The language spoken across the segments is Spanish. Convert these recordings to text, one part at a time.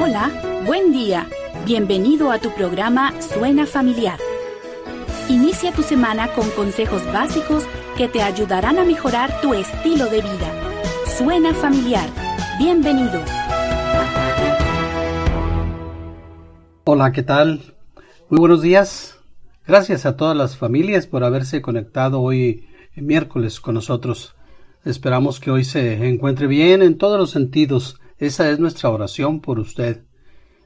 Hola, buen día. Bienvenido a tu programa Suena Familiar. Inicia tu semana con consejos básicos que te ayudarán a mejorar tu estilo de vida. Suena Familiar. Bienvenidos. Hola, ¿qué tal? Muy buenos días. Gracias a todas las familias por haberse conectado hoy miércoles con nosotros. Esperamos que hoy se encuentre bien en todos los sentidos. Esa es nuestra oración por usted.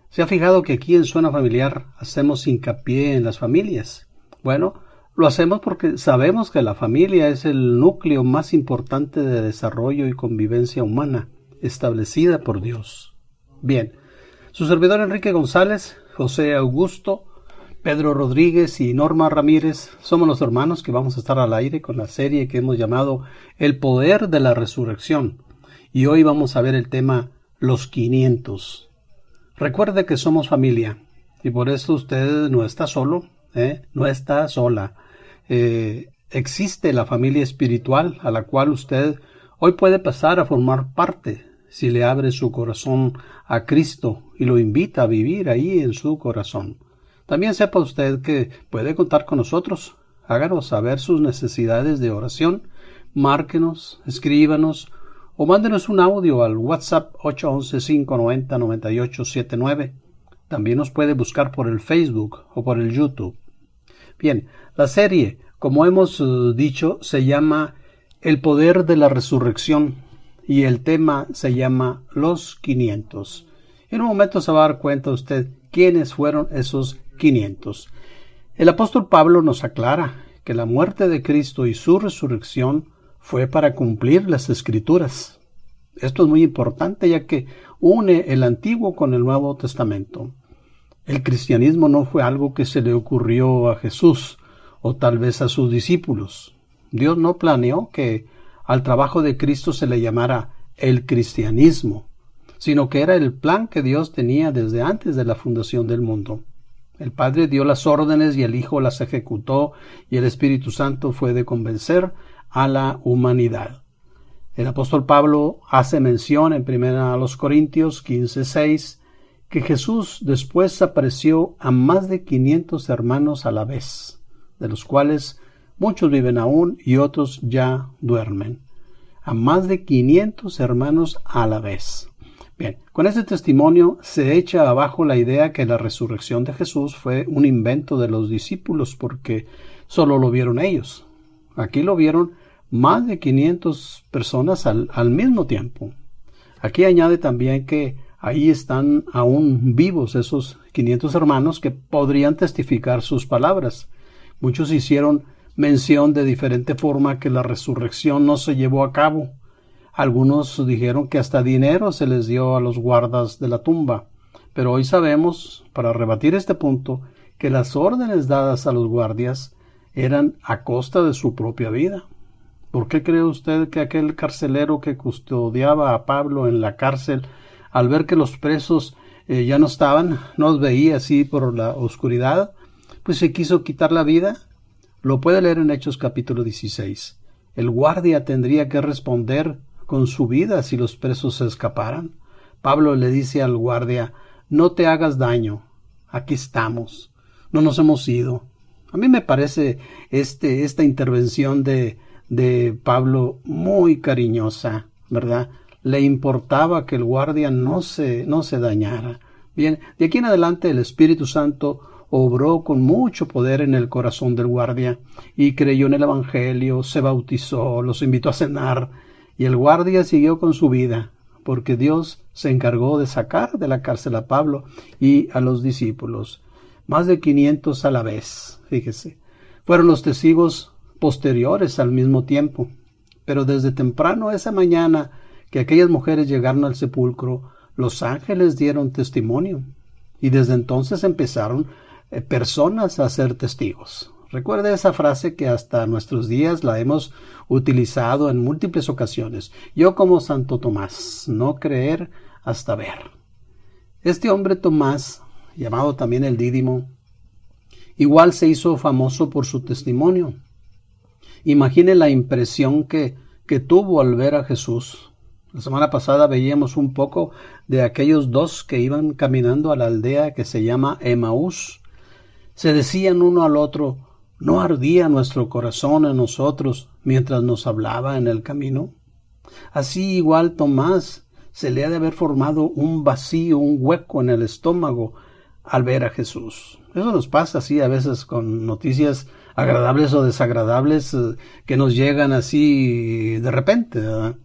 ¿Se ha fijado que aquí en Suena Familiar hacemos hincapié en las familias? Bueno, lo hacemos porque sabemos que la familia es el núcleo más importante de desarrollo y convivencia humana, establecida por Dios. Bien, su servidor Enrique González, José Augusto, Pedro Rodríguez y Norma Ramírez somos los hermanos que vamos a estar al aire con la serie que hemos llamado El Poder de la Resurrección. Y hoy vamos a ver el tema Los 500. Recuerde que somos familia y por eso usted no está solo, no está sola. Existe la familia espiritual a la cual usted hoy puede pasar a formar parte si le abre su corazón a Cristo y lo invita a vivir ahí en su corazón. También sepa usted que puede contar con nosotros. Háganos saber sus necesidades de oración, márquenos, escríbanos o mándenos un audio al WhatsApp 811-590-9879. También nos puede buscar por el Facebook o por el YouTube. Bien, la serie, como hemos dicho, se llama El Poder de la Resurrección y el tema se llama Los 500. En un momento se va a dar cuenta usted quiénes fueron esos 500. El apóstol Pablo nos aclara que la muerte de Cristo y su resurrección fue para cumplir las Escrituras. Esto es muy importante ya que une el Antiguo con el Nuevo Testamento. El cristianismo no fue algo que se le ocurrió a Jesús o tal vez a sus discípulos. Dios no planeó que al trabajo de Cristo se le llamara el cristianismo, sino que era el plan que Dios tenía desde antes de la fundación del mundo. El Padre dio las órdenes y el Hijo las ejecutó y el Espíritu Santo fue de convencer a la humanidad. El apóstol Pablo hace mención en 1 Corintios 15:6 que Jesús después apareció a más de 500 hermanos a la vez, de los cuales muchos viven aún y otros ya duermen. A más de 500 hermanos a la vez. Bien, con este testimonio se echa abajo la idea que la resurrección de Jesús fue un invento de los discípulos porque solo lo vieron ellos. Aquí lo vieron más de 500 personas al mismo tiempo. Aquí añade también que ahí están aún vivos esos 500 hermanos que podrían testificar sus palabras. Muchos hicieron mención de diferente forma que la resurrección no se llevó a cabo. Algunos dijeron que hasta dinero se les dio a los guardas de la tumba. Pero hoy sabemos, para rebatir este punto, que las órdenes dadas a los guardias eran a costa de su propia vida. ¿Por qué cree usted que aquel carcelero que custodiaba a Pablo en la cárcel, al ver que los presos ya no estaban, no los veía así por la oscuridad, pues se quiso quitar la vida? Lo puede leer en Hechos capítulo 16. El guardia tendría que responder con su vida si los presos se escaparan. Pablo le dice al guardia, no te hagas daño, aquí estamos, no nos hemos ido. A mí me parece esta intervención de Pablo muy cariñosa, ¿verdad? Le importaba que el guardia no se dañara. Bien, de aquí en adelante el Espíritu Santo obró con mucho poder en el corazón del guardia y creyó en el Evangelio, se bautizó, los invitó a cenar y el guardia siguió con su vida porque Dios se encargó de sacar de la cárcel a Pablo y a los discípulos. Más de 500 a la vez, fíjese. Fueron los testigos posteriores al mismo tiempo, pero desde temprano esa mañana que aquellas mujeres llegaron al sepulcro, los ángeles dieron testimonio y desde entonces empezaron personas a ser testigos. Recuerde esa frase que hasta nuestros días la hemos utilizado en múltiples ocasiones. Yo como Santo Tomás, no creer hasta ver. Este hombre Tomás, llamado también el Dídimo, igual se hizo famoso por su testimonio. Imagine la impresión que tuvo al ver a Jesús. La semana pasada veíamos un poco de aquellos dos que iban caminando a la aldea que se llama Emaús. Se decían uno al otro, ¿no ardía nuestro corazón en nosotros mientras nos hablaba en el camino? Así igual Tomás se le ha de haber formado un vacío, un hueco en el estómago al ver a Jesús. Eso nos pasa así a veces con noticias agradables o desagradables que nos llegan así de repente, ¿verdad?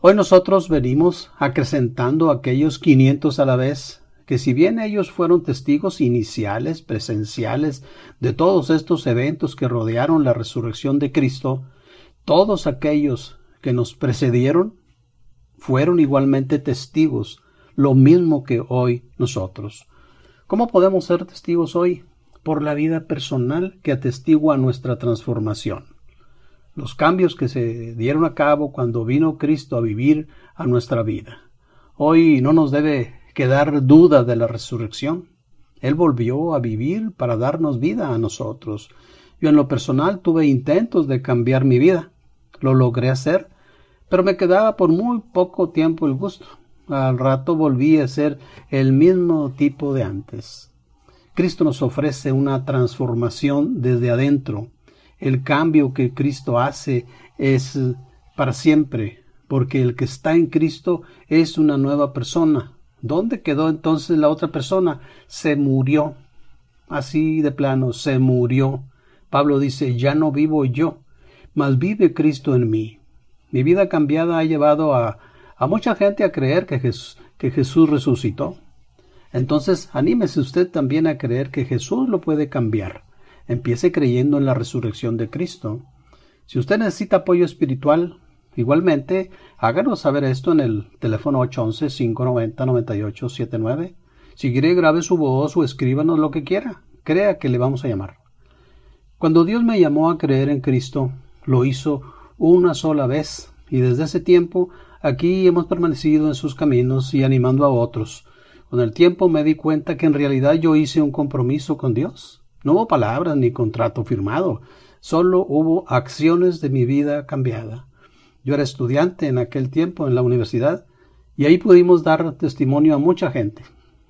Hoy nosotros venimos acrecentando a aquellos 500 a la vez, que si bien ellos fueron testigos iniciales, presenciales, de todos estos eventos que rodearon la resurrección de Cristo, todos aquellos que nos precedieron fueron igualmente testigos, lo mismo que hoy nosotros. ¿Cómo podemos ser testigos hoy? Por la vida personal que atestigua nuestra transformación. Los cambios que se dieron a cabo cuando vino Cristo a vivir a nuestra vida. Hoy no nos debe quedar duda de la resurrección. Él volvió a vivir para darnos vida a nosotros. Yo en lo personal tuve intentos de cambiar mi vida. Lo logré hacer, pero me quedaba por muy poco tiempo el gusto. Al rato volví a ser el mismo tipo de antes. Cristo nos ofrece una transformación desde adentro. El cambio que Cristo hace es para siempre, porque el que está en Cristo es una nueva persona. ¿Dónde quedó entonces la otra persona? Se murió. Así de plano, se murió. Pablo dice, ya no vivo yo, mas vive Cristo en mí. Mi vida cambiada ha llevado a mucha gente a creer que Jesús resucitó. Entonces, anímese usted también a creer que Jesús lo puede cambiar. Empiece creyendo en la resurrección de Cristo. Si usted necesita apoyo espiritual, igualmente, háganos saber esto en el teléfono 811-590-9879. Si quiere, grabe su voz o escríbanos lo que quiera. Crea que le vamos a llamar. Cuando Dios me llamó a creer en Cristo, lo hizo una sola vez, y desde ese tiempo aquí hemos permanecido en sus caminos y animando a otros. Con el tiempo me di cuenta que en realidad yo hice un compromiso con Dios. No hubo palabras ni contrato firmado, solo hubo acciones de mi vida cambiada. Yo era estudiante en aquel tiempo en la universidad y ahí pudimos dar testimonio a mucha gente.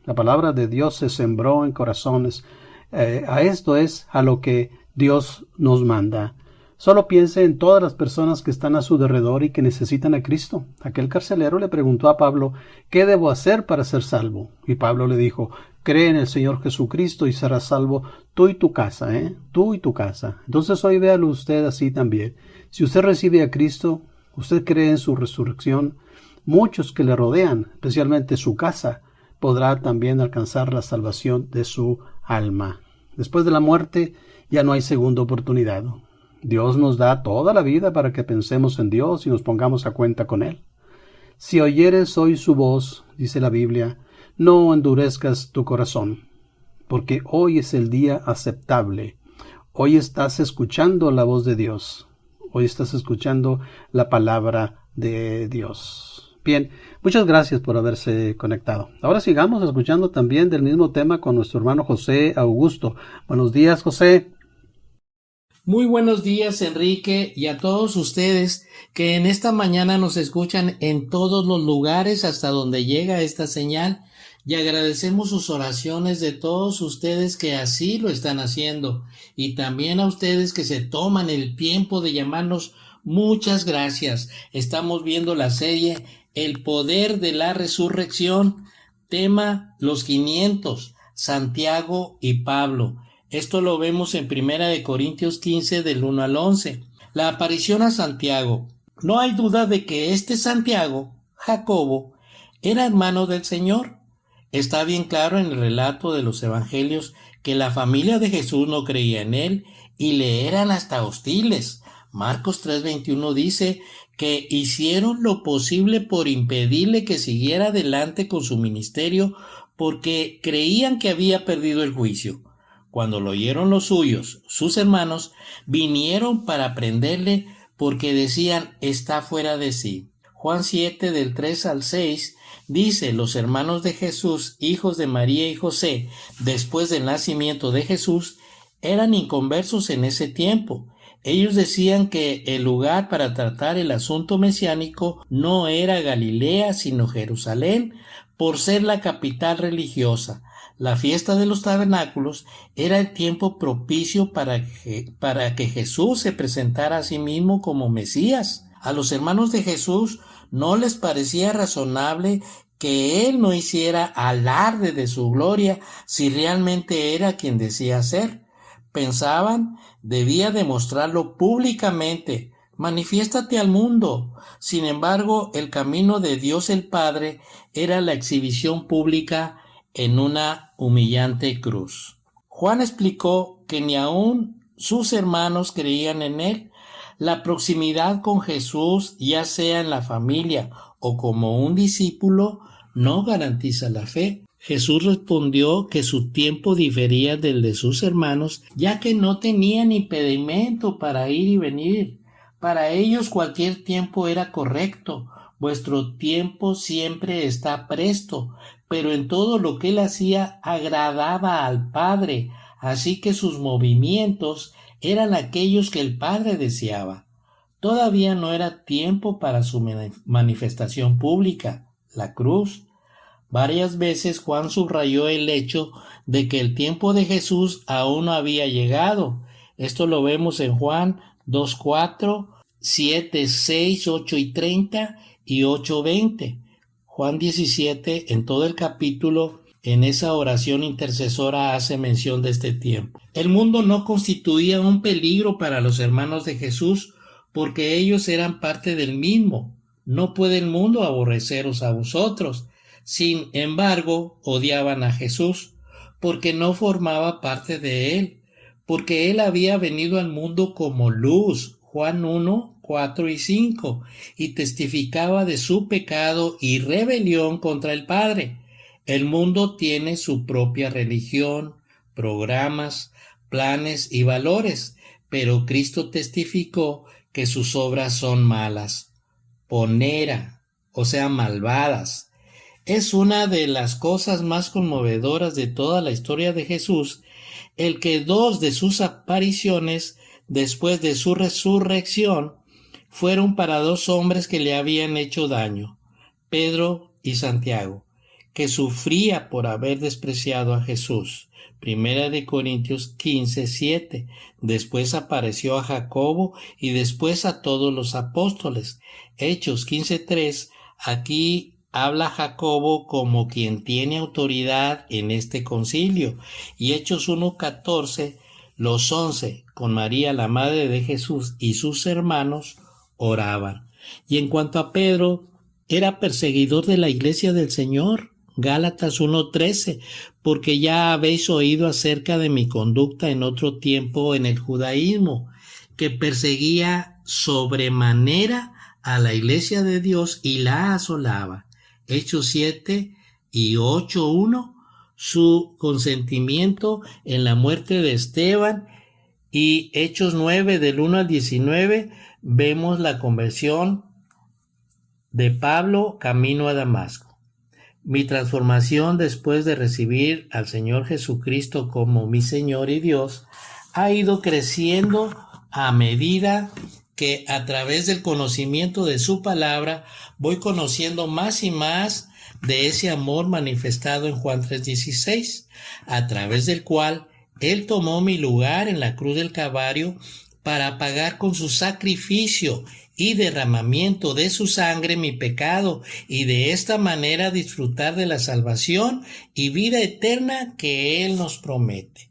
La palabra de Dios se sembró en corazones. A esto es a lo que Dios nos manda. Solo piense en todas las personas que están a su derredor y que necesitan a Cristo. Aquel carcelero le preguntó a Pablo, ¿qué debo hacer para ser salvo? Y Pablo le dijo, cree en el Señor Jesucristo y serás salvo tú y tu casa, tú y tu casa. Entonces hoy véalo usted así también. Si usted recibe a Cristo, usted cree en su resurrección, muchos que le rodean, especialmente su casa, podrá también alcanzar la salvación de su alma. Después de la muerte ya no hay segunda oportunidad. Dios nos da toda la vida para que pensemos en Dios y nos pongamos a cuenta con Él. Si oyeres hoy su voz, dice la Biblia, no endurezcas tu corazón, porque hoy es el día aceptable. Hoy estás escuchando la voz de Dios. Hoy estás escuchando la palabra de Dios. Bien, muchas gracias por haberse conectado. Ahora sigamos escuchando también del mismo tema con nuestro hermano José Augusto. Buenos días, José. Muy buenos días, Enrique, y a todos ustedes que en esta mañana nos escuchan en todos los lugares hasta donde llega esta señal, y agradecemos sus oraciones de todos ustedes que así lo están haciendo, y también a ustedes que se toman el tiempo de llamarnos. Muchas gracias. Estamos viendo la serie El poder de la resurrección, tema los 500, Santiago y Pablo. Esto lo vemos en 1 Corintios 15 del 1 al 11. La aparición a Santiago. No hay duda de que este Santiago, Jacobo, era hermano del Señor. Está bien claro en el relato de los evangelios que la familia de Jesús no creía en él y le eran hasta hostiles. Marcos 3:21 dice que hicieron lo posible por impedirle que siguiera adelante con su ministerio porque creían que había perdido el juicio. Cuando lo oyeron los suyos, sus hermanos, vinieron para prenderle porque decían, está fuera de sí. Juan 7 del 3 al 6 dice, los hermanos de Jesús, hijos de María y José, después del nacimiento de Jesús, eran inconversos en ese tiempo. Ellos decían que el lugar para tratar el asunto mesiánico no era Galilea, sino Jerusalén, por ser la capital religiosa. La fiesta de los tabernáculos era el tiempo propicio para que Jesús se presentara a sí mismo como Mesías. A los hermanos de Jesús no les parecía razonable que él no hiciera alarde de su gloria si realmente era quien decía ser. Pensaban, debía demostrarlo públicamente. Manifiéstate al mundo. Sin embargo, el camino de Dios el Padre era la exhibición pública en una humillante cruz. Juan explicó que ni aun sus hermanos creían en él. La proximidad con Jesús, ya sea en la familia o como un discípulo, no garantiza la fe. Jesús respondió que su tiempo difería del de sus hermanos, ya que no tenían impedimento para ir y venir. Para ellos cualquier tiempo era correcto. Vuestro tiempo siempre está presto, pero en todo lo que él hacía agradaba al Padre, así que sus movimientos eran aquellos que el Padre deseaba. Todavía no era tiempo para su manifestación pública, la cruz. Varias veces Juan subrayó el hecho de que el tiempo de Jesús aún no había llegado. Esto lo vemos en Juan 2:4, 7, 6, 8 y 30 y 8:20. Juan 17, en todo el capítulo, en esa oración intercesora hace mención de este tiempo. El mundo no constituía un peligro para los hermanos de Jesús porque ellos eran parte del mismo. No puede el mundo aborreceros a vosotros. Sin embargo, odiaban a Jesús porque no formaba parte de él, porque él había venido al mundo como luz, Juan 1, 4 y 5, y testificaba de su pecado y rebelión contra el Padre. El mundo tiene su propia religión, programas, planes y valores, pero Cristo testificó que sus obras son malas, ponera, o sea, malvadas. Es una de las cosas más conmovedoras de toda la historia de Jesús, el que 2 de sus apariciones después de su resurrección fueron para 2 hombres que le habían hecho daño, Pedro y Santiago, que sufría por haber despreciado a Jesús. 1 Corintios 15, 7. Después apareció a Jacobo y después a todos los apóstoles. Hechos 15, 3. Aquí habla Jacobo como quien tiene autoridad en este concilio. Y Hechos 1:14, los 11, con María la madre de Jesús y sus hermanos, oraban. Y en cuanto a Pedro, era perseguidor de la iglesia del Señor. Gálatas 1:13, porque ya habéis oído acerca de mi conducta en otro tiempo en el judaísmo, que perseguía sobremanera a la iglesia de Dios y la asolaba. Hechos 7 y 8:1, su consentimiento en la muerte de Esteban, y Hechos 9 del 1 al 19 vemos la conversión de Pablo camino a Damasco. Mi transformación después de recibir al Señor Jesucristo como mi Señor y Dios ha ido creciendo a medida que a través del conocimiento de su palabra voy conociendo más y más de ese amor manifestado en Juan 3:16, a través del cual Él tomó mi lugar en la cruz del Calvario para pagar con su sacrificio y derramamiento de su sangre mi pecado, y de esta manera disfrutar de la salvación y vida eterna que Él nos promete.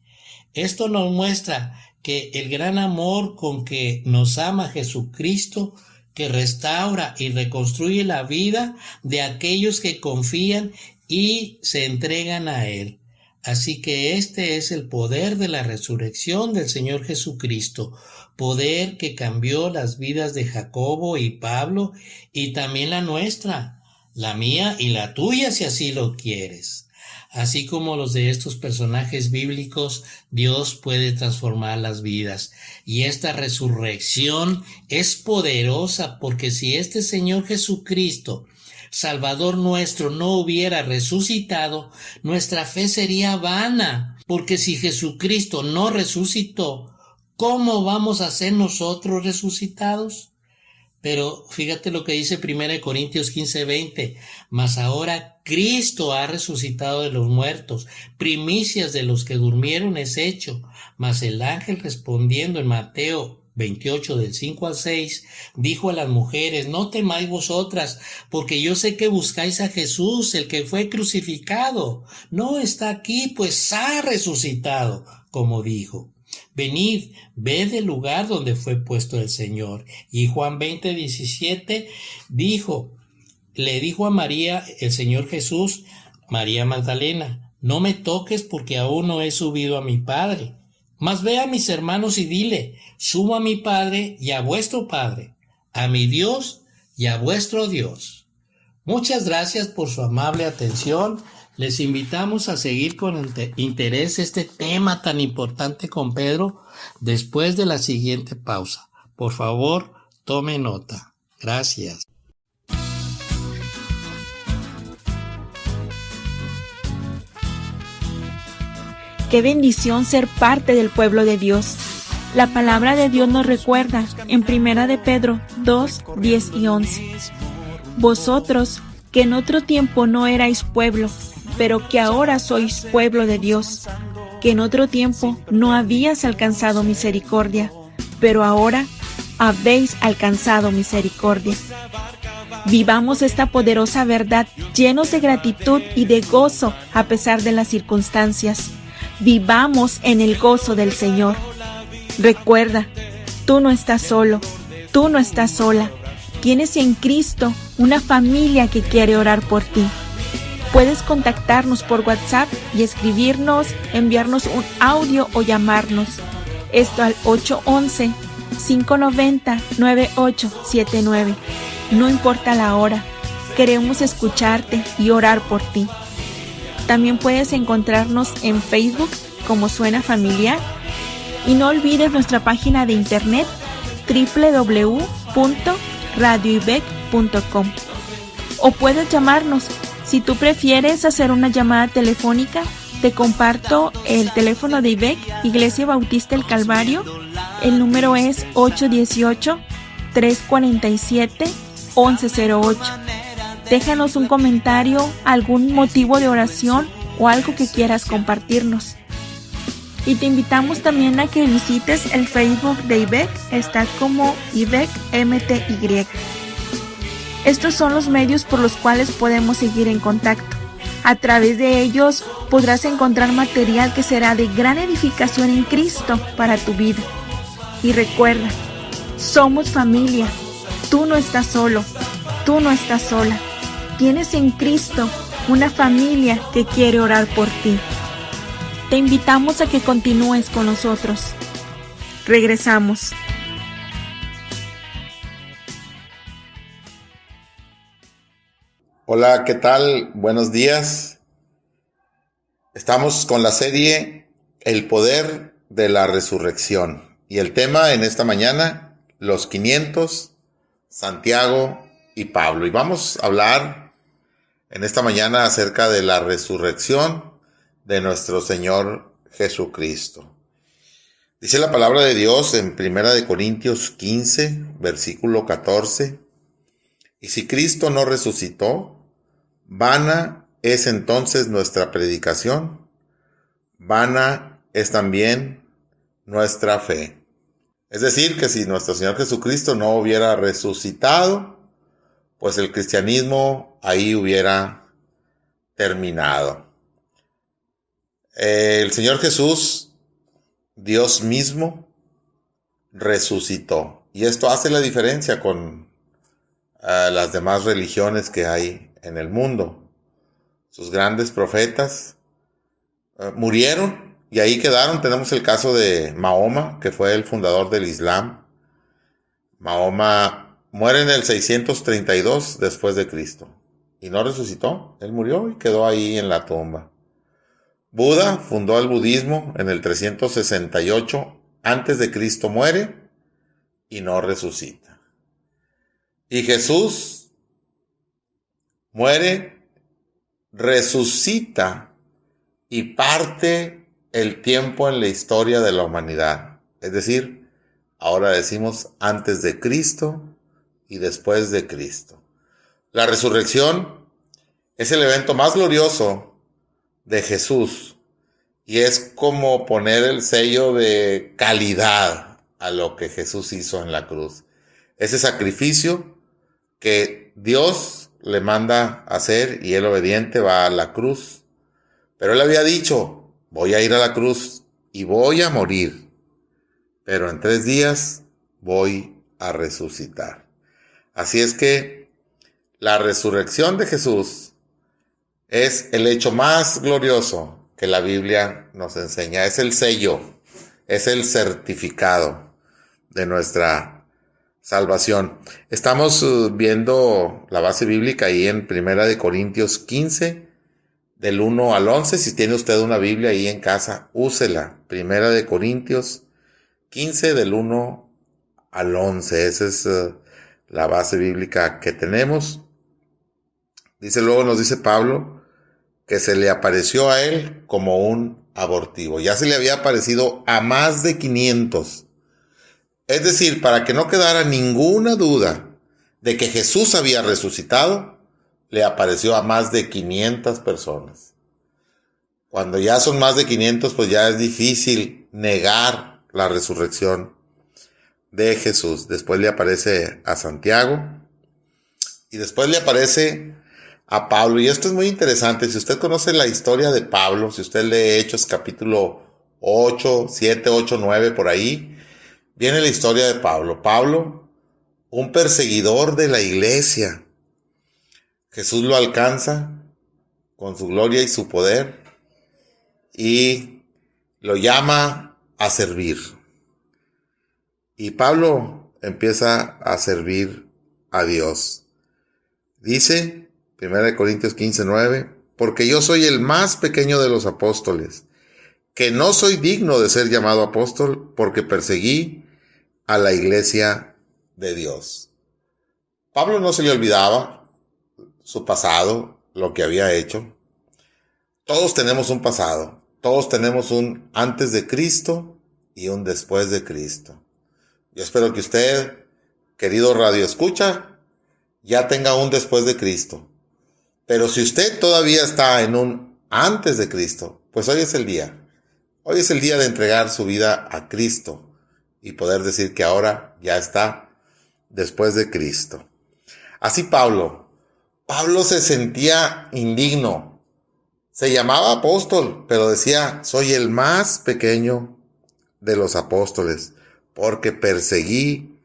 Esto nos muestra que el gran amor con que nos ama Jesucristo, que restaura y reconstruye la vida de aquellos que confían y se entregan a Él. Así que este es el poder de la resurrección del Señor Jesucristo, poder que cambió las vidas de Jacobo y Pablo y también la nuestra, la mía y la tuya si así lo quieres. Así como los de estos personajes bíblicos, Dios puede transformar las vidas. Y esta resurrección es poderosa porque si este Señor Jesucristo, Salvador nuestro, no hubiera resucitado, nuestra fe sería vana, porque si Jesucristo no resucitó, ¿cómo vamos a ser nosotros resucitados? Pero fíjate lo que dice 1 Corintios 15:20. Mas ahora Cristo ha resucitado de los muertos, primicias de los que durmieron es hecho. Mas el ángel respondiendo en Mateo 28 del 5 al 6, dijo a las mujeres: no temáis vosotras, porque yo sé que buscáis a Jesús, el que fue crucificado. No está aquí, pues ha resucitado, como dijo. Venid, ved el lugar donde fue puesto el Señor. Y Juan 20:17 le dijo a María, el Señor Jesús, María Magdalena: no me toques, porque aún no he subido a mi Padre. Mas ve a mis hermanos y dile: subo a mi Padre y a vuestro Padre, a mi Dios y a vuestro Dios. Muchas gracias por su amable atención. Les invitamos a seguir con interés este tema tan importante con Pedro después de la siguiente pausa. Por favor, tome nota. Gracias. Qué bendición ser parte del pueblo de Dios. La palabra de Dios nos recuerda en 1 de Pedro 2, 10 y 11. Vosotros, que en otro tiempo no erais pueblo, pero que ahora sois pueblo de Dios, que en otro tiempo no habías alcanzado misericordia, pero ahora habéis alcanzado misericordia. Vivamos esta poderosa verdad llenos de gratitud y de gozo a pesar de las circunstancias. Vivamos en el gozo del Señor. Recuerda, tú no estás solo, tú no estás sola. Tienes en Cristo una familia que quiere orar por ti. Puedes contactarnos por WhatsApp y escribirnos, enviarnos un audio o llamarnos. Esto al 811-590-9879. No importa la hora, queremos escucharte y orar por ti. También puedes encontrarnos en Facebook como Suena Familiar. Y no olvides nuestra página de internet www.radioibec.com. O puedes llamarnos. Si tú prefieres hacer una llamada telefónica, te comparto el teléfono de IBEC, Iglesia Bautista El Calvario. El número es 818-347-1108. Déjanos un comentario, algún motivo de oración o algo que quieras compartirnos. Y te invitamos también a que visites el Facebook de IBEC, está como IBEC MTY. Estos son los medios por los cuales podemos seguir en contacto. A través de ellos podrás encontrar material que será de gran edificación en Cristo para tu vida. Y recuerda, somos familia. Tú no estás solo, tú no estás sola. Tienes en Cristo una familia que quiere orar por ti. Te invitamos a que continúes con nosotros. Regresamos. Hola, ¿qué tal? Buenos días. Estamos con la serie El poder de la resurrección. Y el tema en esta mañana, los 500, Santiago y Pablo. Y vamos a hablar en esta mañana acerca de la resurrección de nuestro Señor Jesucristo. Dice la palabra de Dios en 1 Corintios 15, versículo 14. Y si Cristo no resucitó, vana es entonces nuestra predicación, vana es también nuestra fe. Es decir, que si nuestro Señor Jesucristo no hubiera resucitado, pues el cristianismo ahí hubiera terminado. El Señor Jesús, Dios mismo, resucitó. Y esto hace la diferencia con las demás religiones que hay en el mundo. Sus grandes profetas murieron y ahí quedaron. Tenemos el caso de Mahoma, que fue el fundador del Islam. Mahoma muere en el 632 después de Cristo y no resucitó. Él murió y quedó ahí en la tumba. Buda fundó el budismo en el 368 antes de Cristo, muere y no resucita. Y Jesús muere, resucita y parte el tiempo en la historia de la humanidad. Es decir, ahora decimos antes de Cristo y después de Cristo. La resurrección es el evento más glorioso de Jesús y es como poner el sello de calidad a lo que Jesús hizo en la cruz. Ese sacrificio que Dios le manda hacer y él obediente va a la cruz. Pero él había dicho, voy a ir a la cruz y voy a morir, pero en 3 días voy a resucitar. Así es que la resurrección de Jesús es el hecho más glorioso que la Biblia nos enseña. Es el sello, es el certificado de nuestra salvación. Estamos viendo la base bíblica ahí en 1 Corintios 15, del 1 al 11. Si tiene usted una Biblia ahí en casa, úsela. 1 Corintios 15, del 1 al 11. Esa es la base bíblica que tenemos. Luego nos dice Pablo que se le apareció a él como un abortivo. Ya se le había aparecido a más de 500. Es decir, para que no quedara ninguna duda de que Jesús había resucitado, le apareció a más de 500 personas. Cuando ya son más de 500, pues ya es difícil negar la resurrección de Jesús. Después le aparece a Santiago y después le aparece a Pablo. Y esto es muy interesante. Si usted conoce la historia de Pablo, si usted lee Hechos capítulo 8, 7, 8, 9, por ahí, viene la historia de Pablo. Pablo, un perseguidor de la iglesia. Jesús lo alcanza con su gloria y su poder y lo llama a servir. Y Pablo empieza a servir a Dios. Dice 1 Corintios 15, 9, porque yo soy el más pequeño de los apóstoles, que no soy digno de ser llamado apóstol porque perseguí a la iglesia de Dios. Pablo no se le olvidaba su pasado, lo que había hecho. Todos tenemos un pasado, todos tenemos un antes de Cristo y un después de Cristo. Yo espero que usted, querido Radio Escucha, ya tenga un después de Cristo. Pero si usted todavía está en un antes de Cristo, pues hoy es el día. Hoy es el día de entregar su vida a Cristo y poder decir que ahora ya está después de Cristo. Así Pablo se sentía indigno. Se llamaba apóstol, pero decía, soy el más pequeño de los apóstoles, porque perseguí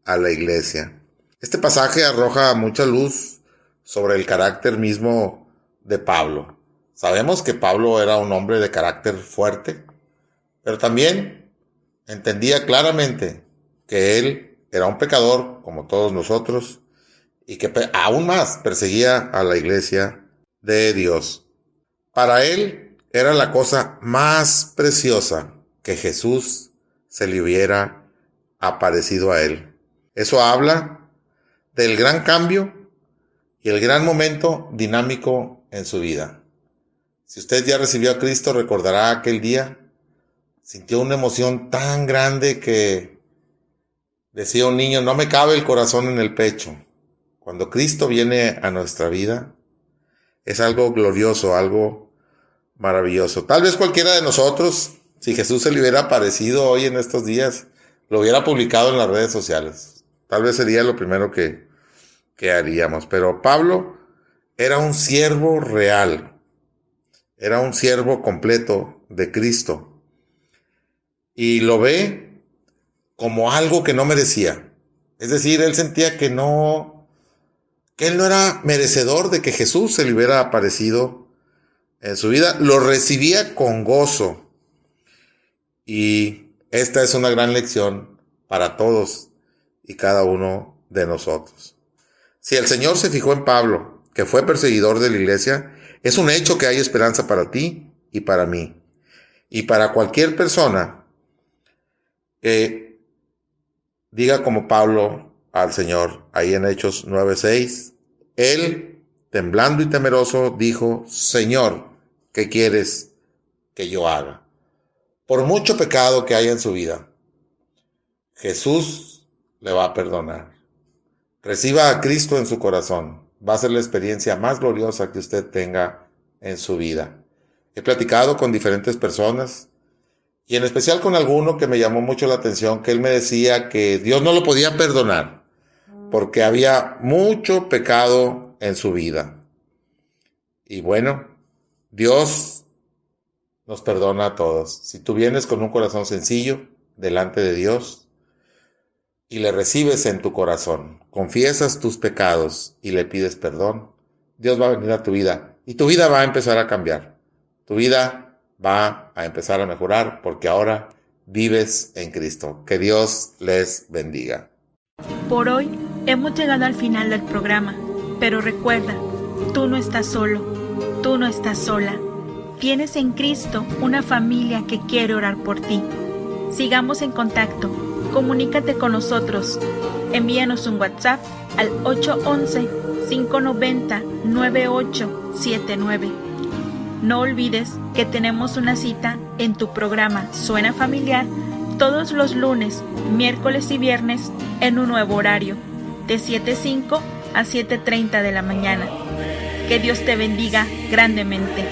a la iglesia. Este pasaje arroja mucha luz sobre el carácter mismo de Pablo. Sabemos que Pablo era un hombre de carácter fuerte, pero también entendía claramente que él era un pecador como todos nosotros y que aún más perseguía a la iglesia de Dios. Para él era la cosa más preciosa que Jesús se le hubiera aparecido a él. Eso habla del gran cambio y el gran momento dinámico en su vida. Si usted ya recibió a Cristo, recordará aquel día, sintió una emoción tan grande que decía un niño, no me cabe el corazón en el pecho. Cuando Cristo viene a nuestra vida, es algo glorioso, algo maravilloso. Tal vez cualquiera de nosotros, si Jesús se le hubiera aparecido hoy en estos días, lo hubiera publicado en las redes sociales. Tal vez sería lo primero que haríamos. Pero Pablo era un siervo real. Era un siervo completo de Cristo. Y lo ve como algo que no merecía. Es decir, él sentía que él no era merecedor de que Jesús se le hubiera aparecido en su vida. Lo recibía con gozo. Y esta es una gran lección para todos y cada uno de nosotros. Si el Señor se fijó en Pablo, que fue perseguidor de la iglesia, es un hecho que hay esperanza para ti y para mí. Y para cualquier persona que diga como Pablo al Señor, ahí en Hechos 9:6, él, temblando y temeroso, dijo, Señor, ¿qué quieres que yo haga? Por mucho pecado que haya en su vida, Jesús le va a perdonar. Reciba a Cristo en su corazón. Va a ser la experiencia más gloriosa que usted tenga en su vida. He platicado con diferentes personas y en especial con alguno que me llamó mucho la atención, que él me decía que Dios no lo podía perdonar porque había mucho pecado en su vida. Y bueno, Dios nos perdona a todos. Si tú vienes con un corazón sencillo delante de Dios y le recibes en tu corazón, confiesas tus pecados y le pides perdón, Dios va a venir a tu vida y tu vida va a empezar a cambiar. Tu vida va a empezar a mejorar porque ahora vives en Cristo. Que Dios les bendiga. Por hoy hemos llegado al final del programa, pero recuerda, tú no estás solo, tú no estás sola. Tienes en Cristo una familia que quiere orar por ti. Sigamos en contacto. Comunícate con nosotros. Envíanos un WhatsApp al 811-590-9879. No olvides que tenemos una cita en tu programa Suena Familiar todos los lunes, miércoles y viernes en un nuevo horario, de 7:05 a 7:30 de la mañana. Que Dios te bendiga grandemente.